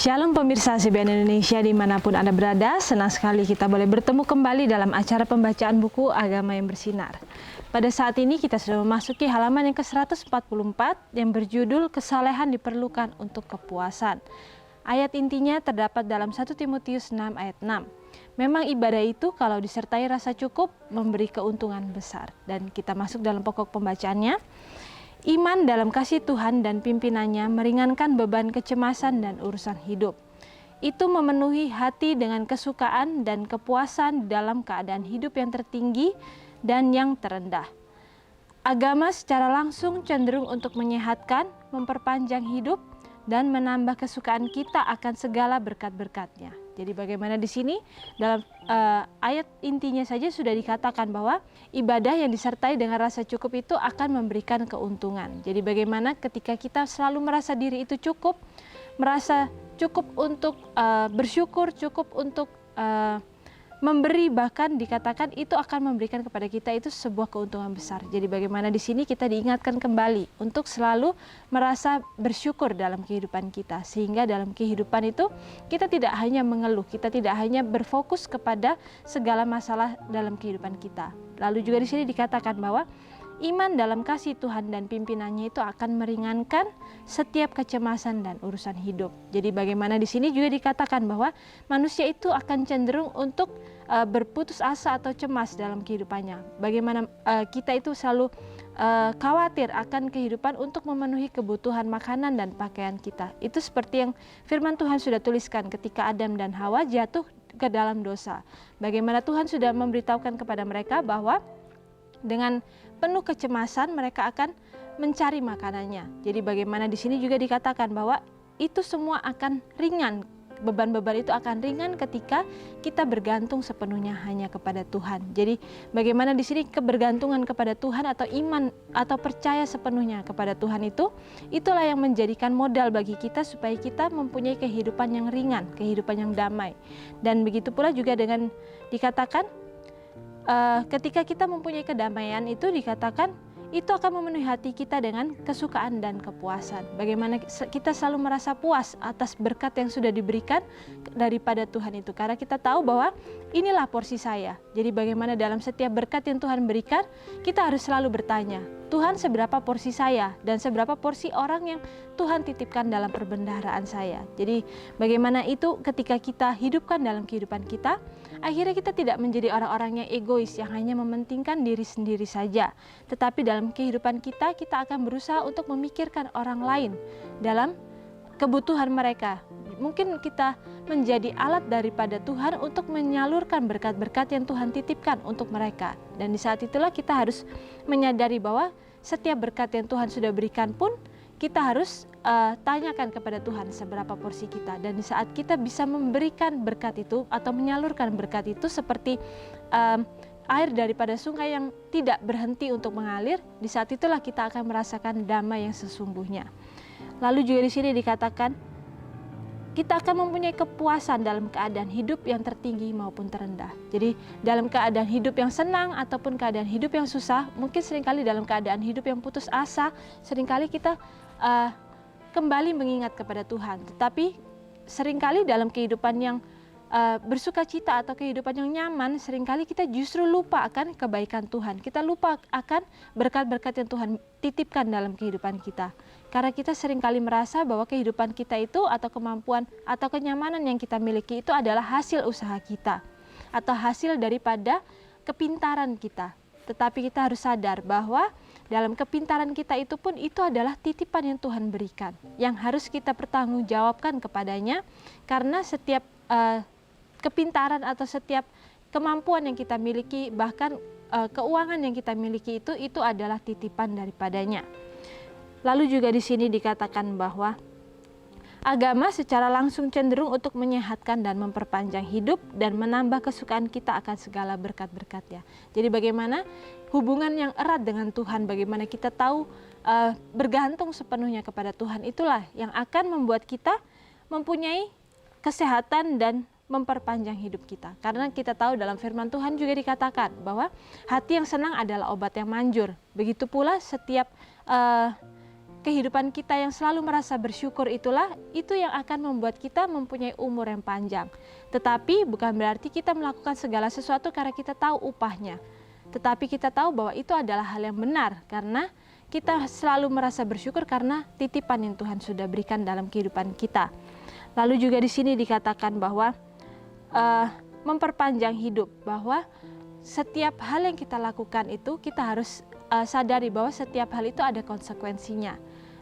Shalom pemirsa CBN Indonesia dimanapun Anda berada, senang sekali kita boleh bertemu kembali dalam acara pembacaan buku Agama yang Bersinar. Pada saat ini kita sudah memasuki halaman yang ke-144 yang berjudul Kesalehan Diperlukan untuk Kepuasan. Ayat intinya terdapat dalam 1 Timotius 6 ayat 6. Memang ibadah itu kalau disertai rasa cukup memberi keuntungan besar. Dan kita masuk dalam pokok pembacaannya. Iman dalam kasih Tuhan dan pimpinannya meringankan beban kecemasan dan urusan hidup. Itu memenuhi hati dengan kesukaan dan kepuasan dalam keadaan hidup yang tertinggi dan yang terendah. Agama secara langsung cenderung untuk menyehatkan, memperpanjang hidup, dan menambah kesukaan kita akan segala berkat-berkatnya. Jadi bagaimana di sini dalam ayat intinya saja sudah dikatakan bahwa ibadah yang disertai dengan rasa cukup itu akan memberikan keuntungan. Jadi bagaimana ketika kita selalu merasa diri itu cukup, merasa cukup untuk bersyukur, cukup untuk memberi, bahkan dikatakan itu akan memberikan kepada kita itu sebuah keuntungan besar. Jadi bagaimana di sini kita diingatkan kembali untuk selalu merasa bersyukur dalam kehidupan kita, sehingga dalam kehidupan itu kita tidak hanya mengeluh, kita tidak hanya berfokus kepada segala masalah dalam kehidupan kita. Lalu juga di sini dikatakan bahwa iman dalam kasih Tuhan dan pimpinannya itu akan meringankan setiap kecemasan dan urusan hidup. Jadi bagaimana di sini juga dikatakan bahwa manusia itu akan cenderung untuk berputus asa atau cemas dalam kehidupannya. Bagaimana kita itu selalu khawatir akan kehidupan untuk memenuhi kebutuhan makanan dan pakaian kita. Itu seperti yang firman Tuhan sudah tuliskan ketika Adam dan Hawa jatuh ke dalam dosa. Bagaimana Tuhan sudah memberitahukan kepada mereka bahwa dengan penuh kecemasan mereka akan mencari makanannya. Jadi bagaimana di sini juga dikatakan bahwa itu semua akan ringan. Beban-beban itu akan ringan ketika kita bergantung sepenuhnya hanya kepada Tuhan. Jadi bagaimana di sini kebergantungan kepada Tuhan atau iman atau percaya sepenuhnya kepada Tuhan itulah yang menjadikan modal bagi kita supaya kita mempunyai kehidupan yang ringan, kehidupan yang damai. Dan begitu pula juga dengan dikatakan ketika kita mempunyai kedamaian itu dikatakan itu akan memenuhi hati kita dengan kesukaan dan kepuasan. Bagaimana kita selalu merasa puas atas berkat yang sudah diberikan daripada Tuhan itu. Karena kita tahu bahwa inilah porsi saya. Jadi bagaimana dalam setiap berkat yang Tuhan berikan, kita harus selalu bertanya, Tuhan seberapa porsi saya dan seberapa porsi orang yang Tuhan titipkan dalam perbendaharaan saya. Jadi bagaimana itu ketika kita hidupkan dalam kehidupan kita, akhirnya kita tidak menjadi orang-orang yang egois yang hanya mementingkan diri sendiri saja. Tetapi dalam kehidupan kita akan berusaha untuk memikirkan orang lain dalam kebutuhan mereka. Mungkin kita menjadi alat daripada Tuhan untuk menyalurkan berkat-berkat yang Tuhan titipkan untuk mereka. Dan di saat itulah kita harus menyadari bahwa setiap berkat yang Tuhan sudah berikan pun kita harus tanyakan kepada Tuhan seberapa porsi kita. Dan di saat kita bisa memberikan berkat itu atau menyalurkan berkat itu seperti air daripada sungai yang tidak berhenti untuk mengalir, di saat itulah kita akan merasakan damai yang sesungguhnya. Lalu juga di sini dikatakan kita akan mempunyai kepuasan dalam keadaan hidup yang tertinggi maupun terendah. Jadi dalam keadaan hidup yang senang ataupun keadaan hidup yang susah, mungkin seringkali dalam keadaan hidup yang putus asa, seringkali kita kembali mengingat kepada Tuhan. Tetapi seringkali dalam kehidupan yang bersuka cita atau kehidupan yang nyaman, seringkali kita justru lupa akan kebaikan Tuhan. Kita lupa akan berkat-berkat yang Tuhan titipkan dalam kehidupan kita. Karena kita seringkali merasa bahwa kehidupan kita itu atau kemampuan atau kenyamanan yang kita miliki itu adalah hasil usaha kita atau hasil daripada kepintaran kita. Tetapi kita harus sadar bahwa dalam kepintaran kita itu pun itu adalah titipan yang Tuhan berikan, yang harus kita pertanggungjawabkan kepadanya, karena setiap kepintaran atau setiap kemampuan yang kita miliki, bahkan keuangan yang kita miliki itu adalah titipan daripadanya. Lalu juga di sini dikatakan bahwa agama secara langsung cenderung untuk menyehatkan dan memperpanjang hidup dan menambah kesukaan kita akan segala berkat-berkatnya. Jadi bagaimana hubungan yang erat dengan Tuhan, bagaimana kita tahu bergantung sepenuhnya kepada Tuhan, itulah yang akan membuat kita mempunyai kesehatan dan memperpanjang hidup kita. Karena kita tahu dalam firman Tuhan juga dikatakan bahwa hati yang senang adalah obat yang manjur. Begitu pula setiap kehidupan kita yang selalu merasa bersyukur itulah itu yang akan membuat kita mempunyai umur yang panjang. Tetapi bukan berarti kita melakukan segala sesuatu karena kita tahu upahnya. Tetapi kita tahu bahwa itu adalah hal yang benar karena kita selalu merasa bersyukur karena titipan yang Tuhan sudah berikan dalam kehidupan kita. Lalu juga di sini dikatakan bahwa memperpanjang hidup, bahwa setiap hal yang kita lakukan itu kita harus sadari bahwa setiap hal itu ada konsekuensinya.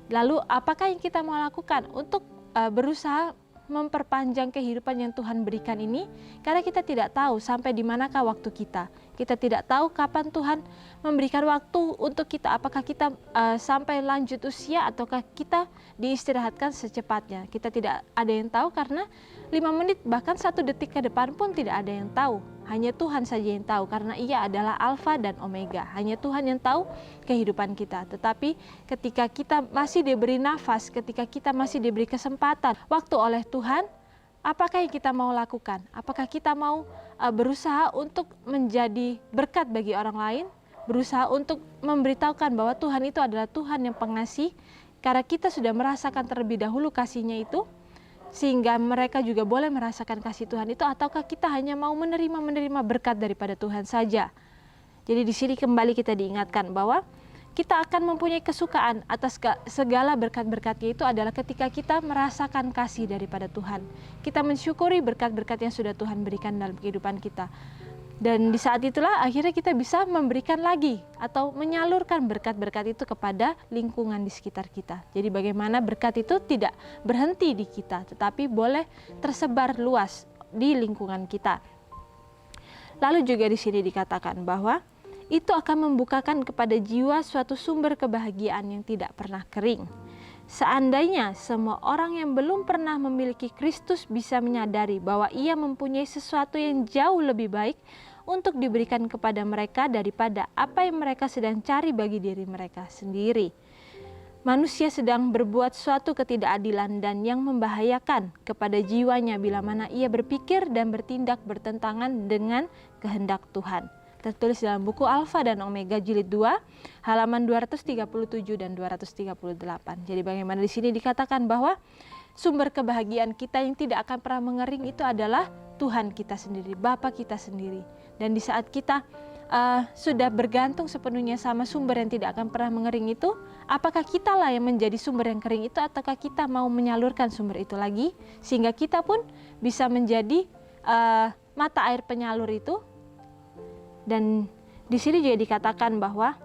Lalu apakah yang kita mau lakukan untuk berusaha memperpanjang kehidupan yang Tuhan berikan ini? Karena kita tidak tahu sampai di manakah waktu kita. Kita tidak tahu kapan Tuhan memberikan waktu untuk kita. Apakah kita sampai lanjut usia ataukah kita diistirahatkan secepatnya. Kita tidak ada yang tahu karena 5 menit bahkan 1 detik ke depan pun tidak ada yang tahu. Hanya Tuhan saja yang tahu karena Ia adalah Alfa dan Omega. Hanya Tuhan yang tahu kehidupan kita. Tetapi ketika kita masih diberi nafas, ketika kita masih diberi kesempatan waktu oleh Tuhan, apakah yang kita mau lakukan? Apakah kita mau berusaha untuk menjadi berkat bagi orang lain? Berusaha untuk memberitahukan bahwa Tuhan itu adalah Tuhan yang pengasih, karena kita sudah merasakan terlebih dahulu kasih-Nya itu, sehingga mereka juga boleh merasakan kasih Tuhan itu, ataukah kita hanya mau menerima berkat daripada Tuhan saja. Jadi di sini kembali kita diingatkan bahwa kita akan mempunyai kesukaan atas segala berkat-berkatnya itu adalah ketika kita merasakan kasih daripada Tuhan. Kita mensyukuri berkat-berkat yang sudah Tuhan berikan dalam kehidupan kita. Dan di saat itulah akhirnya kita bisa memberikan lagi atau menyalurkan berkat-berkat itu kepada lingkungan di sekitar kita. Jadi bagaimana berkat itu tidak berhenti di kita, tetapi boleh tersebar luas di lingkungan kita. Lalu juga di sini dikatakan bahwa itu akan membukakan kepada jiwa suatu sumber kebahagiaan yang tidak pernah kering. Seandainya semua orang yang belum pernah memiliki Kristus bisa menyadari bahwa ia mempunyai sesuatu yang jauh lebih baik untuk diberikan kepada mereka daripada apa yang mereka sedang cari bagi diri mereka sendiri. Manusia sedang berbuat suatu ketidakadilan dan yang membahayakan kepada jiwanya bila mana ia berpikir dan bertindak bertentangan dengan kehendak Tuhan. Tertulis dalam buku Alfa dan Omega jilid 2 halaman 237 dan 238. Jadi bagaimana di sini dikatakan bahwa sumber kebahagiaan kita yang tidak akan pernah mengering itu adalah Tuhan kita sendiri, Bapa kita sendiri. Dan di saat kita sudah bergantung sepenuhnya sama sumber yang tidak akan pernah mengering itu, apakah kita lah yang menjadi sumber yang kering itu, ataukah kita mau menyalurkan sumber itu lagi sehingga kita pun bisa menjadi mata air penyalur itu? Dan di sini juga dikatakan bahwa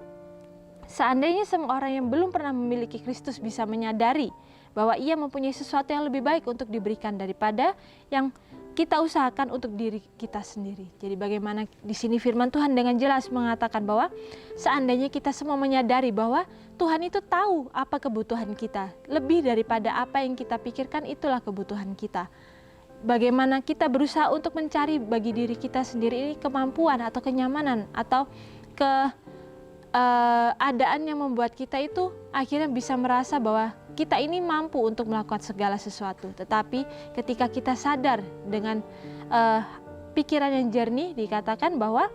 seandainya semua orang yang belum pernah memiliki Kristus bisa menyadari bahwa ia mempunyai sesuatu yang lebih baik untuk diberikan daripada yang kita usahakan untuk diri kita sendiri. Jadi bagaimana di sini firman Tuhan dengan jelas mengatakan bahwa seandainya kita semua menyadari bahwa Tuhan itu tahu apa kebutuhan kita, lebih daripada apa yang kita pikirkan itulah kebutuhan kita. Bagaimana kita berusaha untuk mencari bagi diri kita sendiri ini kemampuan atau kenyamanan atau keadaan yang membuat kita itu akhirnya bisa merasa bahwa kita ini mampu untuk melakukan segala sesuatu. Tetapi ketika kita sadar dengan pikiran yang jernih, dikatakan bahwa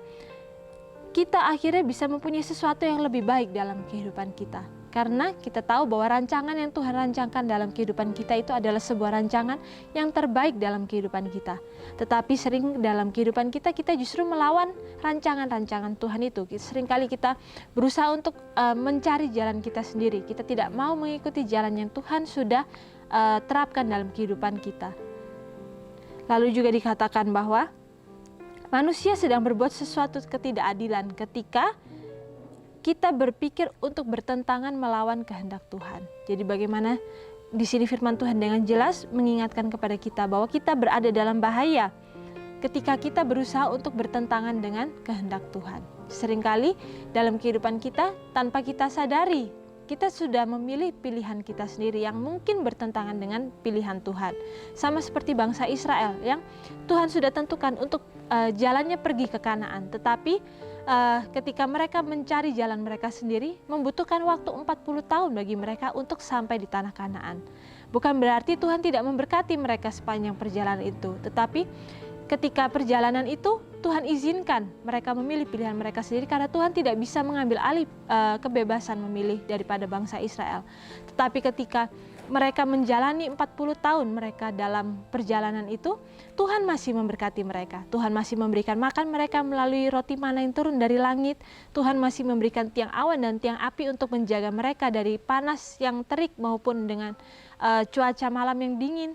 kita akhirnya bisa mempunyai sesuatu yang lebih baik dalam kehidupan kita. Karena kita tahu bahwa rancangan yang Tuhan rancangkan dalam kehidupan kita itu adalah sebuah rancangan yang terbaik dalam kehidupan kita. Tetapi sering dalam kehidupan kita justru melawan rancangan-rancangan Tuhan itu. Seringkali kita berusaha untuk mencari jalan kita sendiri. Kita tidak mau mengikuti jalan yang Tuhan sudah terapkan dalam kehidupan kita. Lalu juga dikatakan bahwa manusia sedang berbuat sesuatu ketidakadilan ketika kita berpikir untuk bertentangan melawan kehendak Tuhan. Jadi bagaimana di sini firman Tuhan dengan jelas mengingatkan kepada kita bahwa kita berada dalam bahaya ketika kita berusaha untuk bertentangan dengan kehendak Tuhan. Seringkali dalam kehidupan kita tanpa kita sadari, kita sudah memilih pilihan kita sendiri yang mungkin bertentangan dengan pilihan Tuhan. Sama seperti bangsa Israel yang Tuhan sudah tentukan untuk jalannya pergi ke Kanaan, tetapi ketika mereka mencari jalan mereka sendiri, membutuhkan waktu 40 tahun bagi mereka untuk sampai di tanah Kanaan. Bukan berarti Tuhan tidak memberkati mereka sepanjang perjalanan itu, tetapi ketika perjalanan itu Tuhan izinkan mereka memilih pilihan mereka sendiri, karena Tuhan tidak bisa mengambil alih kebebasan memilih daripada bangsa Israel. Tetapi ketika mereka menjalani 40 tahun mereka dalam perjalanan itu, Tuhan masih memberkati mereka. Tuhan masih memberikan makan mereka melalui roti mana yang turun dari langit. Tuhan masih memberikan tiang awan dan tiang api untuk menjaga mereka dari panas yang terik maupun dengan cuaca malam yang dingin.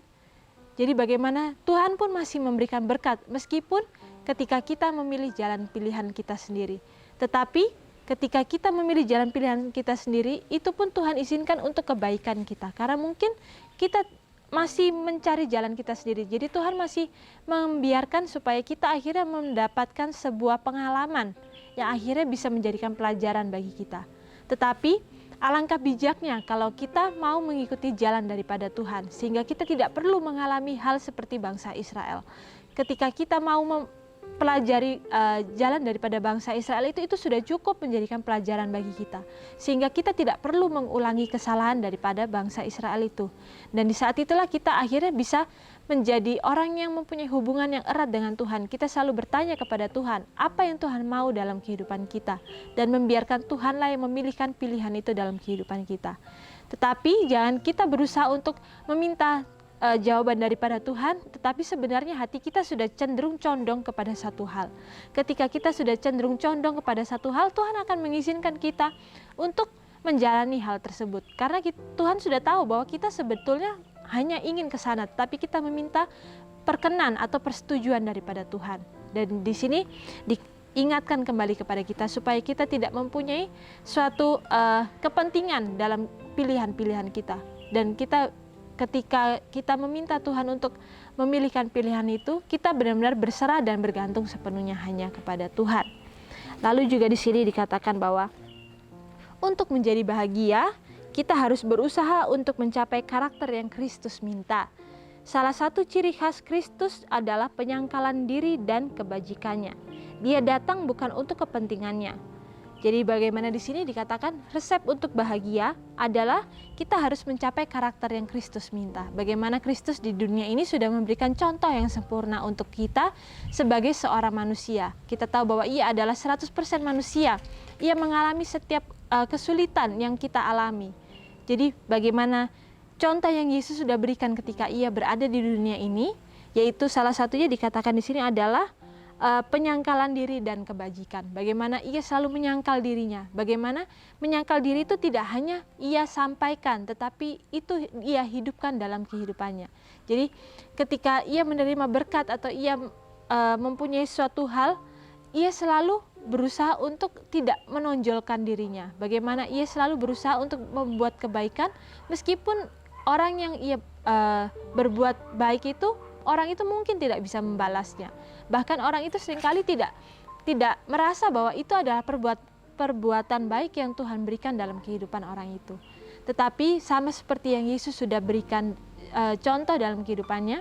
Jadi bagaimana Tuhan pun masih memberikan berkat meskipun ketika kita memilih jalan pilihan kita sendiri. Tetapi ketika kita memilih jalan pilihan kita sendiri, itu pun Tuhan izinkan untuk kebaikan kita. Karena mungkin kita masih mencari jalan kita sendiri. Jadi Tuhan masih membiarkan supaya kita akhirnya mendapatkan sebuah pengalaman yang akhirnya bisa menjadikan pelajaran bagi kita. Tetapi alangkah bijaknya kalau kita mau mengikuti jalan daripada Tuhan, sehingga kita tidak perlu mengalami hal seperti bangsa Israel. Ketika kita mau pelajari jalan daripada bangsa Israel itu sudah cukup menjadikan pelajaran bagi kita, sehingga kita tidak perlu mengulangi kesalahan daripada bangsa Israel itu. Dan di saat itulah kita akhirnya bisa menjadi orang yang mempunyai hubungan yang erat dengan Tuhan. Kita selalu bertanya kepada Tuhan, apa yang Tuhan mau dalam kehidupan kita, dan membiarkan Tuhanlah yang memilihkan pilihan itu dalam kehidupan kita. Tetapi jangan kita berusaha untuk meminta jawaban daripada Tuhan, tetapi sebenarnya hati kita sudah cenderung condong kepada satu hal. Ketika kita sudah cenderung condong kepada satu hal, Tuhan akan mengizinkan kita untuk menjalani hal tersebut. Karena Tuhan sudah tahu bahwa kita sebetulnya hanya ingin ke sana, tapi kita meminta perkenan atau persetujuan daripada Tuhan. Dan di sini diingatkan kembali kepada kita supaya kita tidak mempunyai suatu kepentingan dalam pilihan-pilihan kita. Dan ketika kita meminta Tuhan untuk memilihkan pilihan itu, kita benar-benar berserah dan bergantung sepenuhnya hanya kepada Tuhan. Lalu juga di sini dikatakan bahwa untuk menjadi bahagia, kita harus berusaha untuk mencapai karakter yang Kristus minta. Salah satu ciri khas Kristus adalah penyangkalan diri dan kebajikannya. Dia datang bukan untuk kepentingannya. Jadi bagaimana di sini dikatakan resep untuk bahagia adalah kita harus mencapai karakter yang Kristus minta. Bagaimana Kristus di dunia ini sudah memberikan contoh yang sempurna untuk kita sebagai seorang manusia. Kita tahu bahwa ia adalah 100% manusia. Ia mengalami setiap kesulitan yang kita alami. Jadi bagaimana contoh yang Yesus sudah berikan ketika ia berada di dunia ini, yaitu salah satunya dikatakan di sini adalah penyangkalan diri dan kebajikan. Bagaimana ia selalu menyangkal dirinya. Bagaimana menyangkal diri itu tidak hanya ia sampaikan, tetapi itu ia hidupkan dalam kehidupannya. Jadi ketika ia menerima berkat atau ia mempunyai suatu hal, ia selalu berusaha untuk tidak menonjolkan dirinya. Bagaimana ia selalu berusaha untuk membuat kebaikan, meskipun orang yang ia berbuat baik itu, orang itu mungkin tidak bisa membalasnya. Bahkan orang itu seringkali tidak merasa bahwa itu adalah perbuatan baik yang Tuhan berikan dalam kehidupan orang itu. Tetapi sama seperti yang Yesus sudah berikan contoh dalam kehidupannya,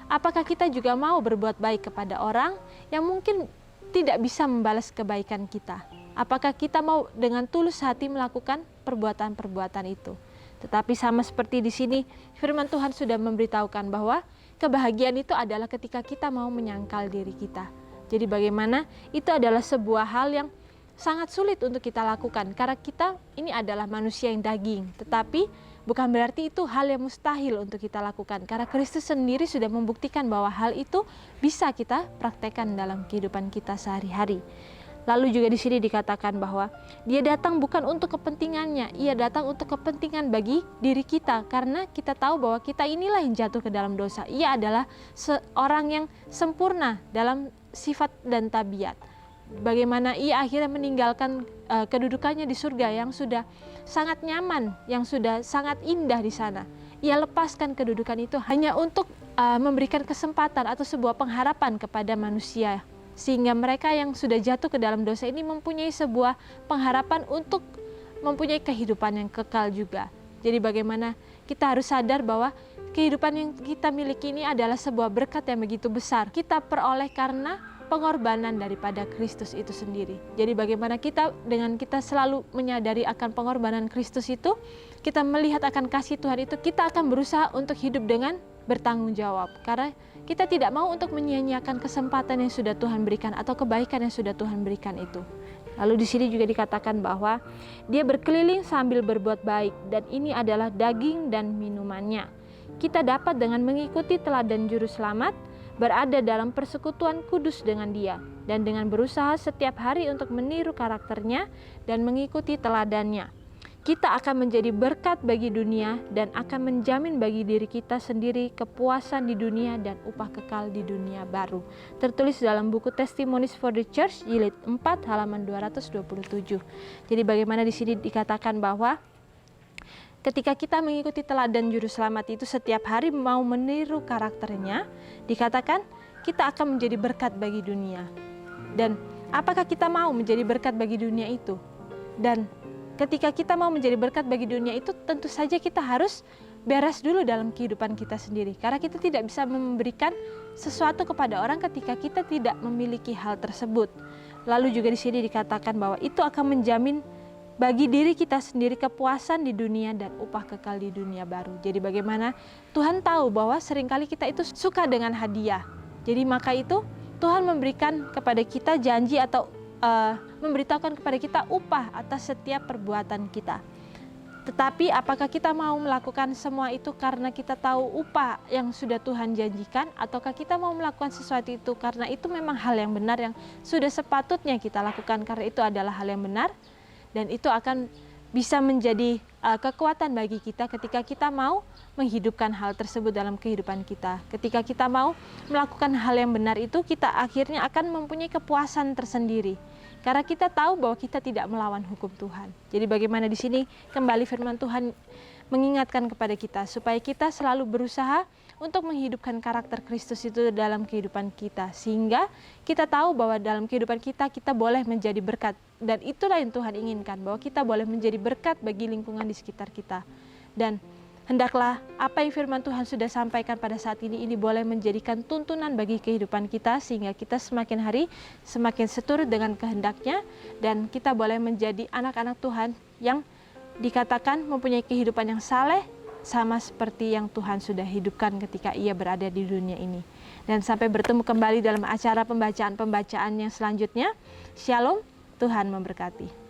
apakah kita juga mau berbuat baik kepada orang yang mungkin tidak bisa membalas kebaikan kita? Apakah kita mau dengan tulus hati melakukan perbuatan-perbuatan itu? Tetapi sama seperti di sini, firman Tuhan sudah memberitahukan bahwa kebahagiaan itu adalah ketika kita mau menyangkal diri kita. Jadi bagaimana itu adalah sebuah hal yang sangat sulit untuk kita lakukan, karena kita ini adalah manusia yang daging. Tetapi bukan berarti itu hal yang mustahil untuk kita lakukan, karena Kristus sendiri sudah membuktikan bahwa hal itu bisa kita praktekkan dalam kehidupan kita sehari-hari. Lalu juga di sini dikatakan bahwa dia datang bukan untuk kepentingannya, ia datang untuk kepentingan bagi diri kita, karena kita tahu bahwa kita inilah yang jatuh ke dalam dosa. Ia adalah seorang yang sempurna dalam sifat dan tabiat. Bagaimana ia akhirnya meninggalkan kedudukannya di surga yang sudah sangat nyaman, yang sudah sangat indah di sana. Ia lepaskan kedudukan itu hanya untuk memberikan kesempatan atau sebuah pengharapan kepada manusia, sehingga mereka yang sudah jatuh ke dalam dosa ini mempunyai sebuah pengharapan untuk mempunyai kehidupan yang kekal juga. Jadi bagaimana kita harus sadar bahwa kehidupan yang kita miliki ini adalah sebuah berkat yang begitu besar. Kita peroleh karena pengorbanan daripada Kristus itu sendiri. Jadi bagaimana kita dengan kita selalu menyadari akan pengorbanan Kristus itu, kita melihat akan kasih Tuhan itu, kita akan berusaha untuk hidup dengan bertanggung jawab. Karena kita tidak mau untuk menyia-nyiakan kesempatan yang sudah Tuhan berikan atau kebaikan yang sudah Tuhan berikan itu. Lalu di sini juga dikatakan bahwa dia berkeliling sambil berbuat baik dan ini adalah daging dan minumannya. Kita dapat dengan mengikuti teladan juru selamat, berada dalam persekutuan kudus dengan dia dan dengan berusaha setiap hari untuk meniru karakternya dan mengikuti teladannya. Kita akan menjadi berkat bagi dunia dan akan menjamin bagi diri kita sendiri kepuasan di dunia dan upah kekal di dunia baru. Tertulis dalam buku Testimonies for the Church jilid 4 halaman 227. Jadi bagaimana di sini dikatakan bahwa ketika kita mengikuti teladan juru selamat itu setiap hari mau meniru karakternya, dikatakan kita akan menjadi berkat bagi dunia. Dan apakah kita mau menjadi berkat bagi dunia itu? Dan ketika kita mau menjadi berkat bagi dunia itu, tentu saja kita harus beres dulu dalam kehidupan kita sendiri. Karena kita tidak bisa memberikan sesuatu kepada orang ketika kita tidak memiliki hal tersebut. Lalu juga di sini dikatakan bahwa itu akan menjamin bagi diri kita sendiri kepuasan di dunia dan upah kekal di dunia baru. Jadi bagaimana Tuhan tahu bahwa seringkali kita itu suka dengan hadiah. Jadi maka itu Tuhan memberikan kepada kita janji atau memberitahukan kepada kita upah atas setiap perbuatan kita. Tetapi apakah kita mau melakukan semua itu karena kita tahu upah yang sudah Tuhan janjikan, ataukah kita mau melakukan sesuatu itu karena itu memang hal yang benar yang sudah sepatutnya kita lakukan karena itu adalah hal yang benar dan itu akan bisa menjadi kekuatan bagi kita ketika kita mau menghidupkan hal tersebut dalam kehidupan kita. Ketika kita mau melakukan hal yang benar itu, kita akhirnya akan mempunyai kepuasan tersendiri. Karena kita tahu bahwa kita tidak melawan hukum Tuhan. Jadi bagaimana di sini kembali firman Tuhan mengingatkan kepada kita supaya kita selalu berusaha untuk menghidupkan karakter Kristus itu dalam kehidupan kita. Sehingga kita tahu bahwa dalam kehidupan kita, kita boleh menjadi berkat. Dan itulah yang Tuhan inginkan, bahwa kita boleh menjadi berkat bagi lingkungan di sekitar kita. Dan hendaklah apa yang firman Tuhan sudah sampaikan pada saat ini boleh menjadikan tuntunan bagi kehidupan kita sehingga kita semakin hari semakin seturut dengan kehendaknya dan kita boleh menjadi anak-anak Tuhan yang dikatakan mempunyai kehidupan yang saleh sama seperti yang Tuhan sudah hidupkan ketika ia berada di dunia ini. Dan sampai bertemu kembali dalam acara pembacaan-pembacaan yang selanjutnya. Shalom, Tuhan memberkati.